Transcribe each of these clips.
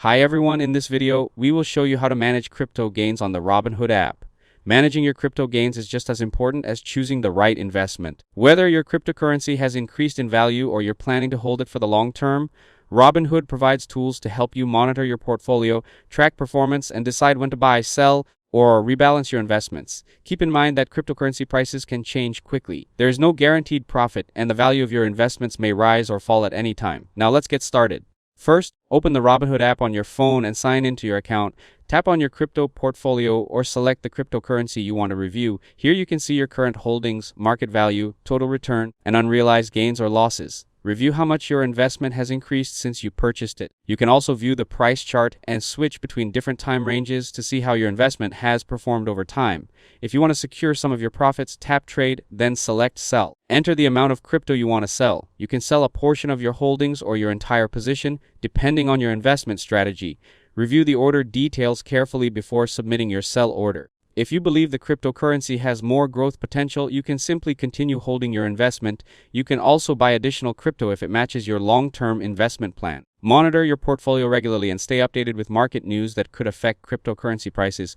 Hi everyone, in this video, we will show you how to manage crypto gains on the Robinhood app. Managing your crypto gains is just as important as choosing the right investment. Whether your cryptocurrency has increased in value or you're planning to hold it for the long term, Robinhood provides tools to help you monitor your portfolio, track performance, and decide when to buy, sell, or rebalance your investments. Keep in mind that cryptocurrency prices can change quickly. There is no guaranteed profit, and the value of your investments may rise or fall at any time. Now let's get started. First, open the Robinhood app on your phone and sign into your account. Tap on your crypto portfolio or select the cryptocurrency you want to review. Here you can see your current holdings, market value, total return, and unrealized gains or losses. Review how much your investment has increased since you purchased it. You can also view the price chart and switch between different time ranges to see how your investment has performed over time. If you want to secure some of your profits, tap Trade, then select Sell. Enter the amount of crypto you want to sell. You can sell a portion of your holdings or your entire position, depending on your investment strategy. Review the order details carefully before submitting your sell order. If you believe the cryptocurrency has more growth potential, you can simply continue holding your investment. You can also buy additional crypto if it matches your long-term investment plan. Monitor your portfolio regularly and stay updated with market news that could affect cryptocurrency prices.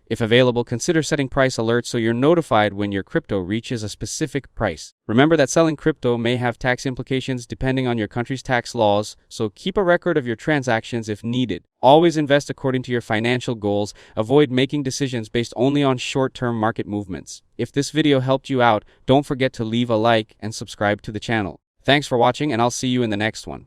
If available, consider setting price alerts so you're notified when your crypto reaches a specific price. Remember that selling crypto may have tax implications depending on your country's tax laws, so keep a record of your transactions if needed. Always invest according to your financial goals. Avoid making decisions based only on short-term market movements. If this video helped you out, don't forget to leave a like and subscribe to the channel. Thanks for watching, and I'll see you in the next one.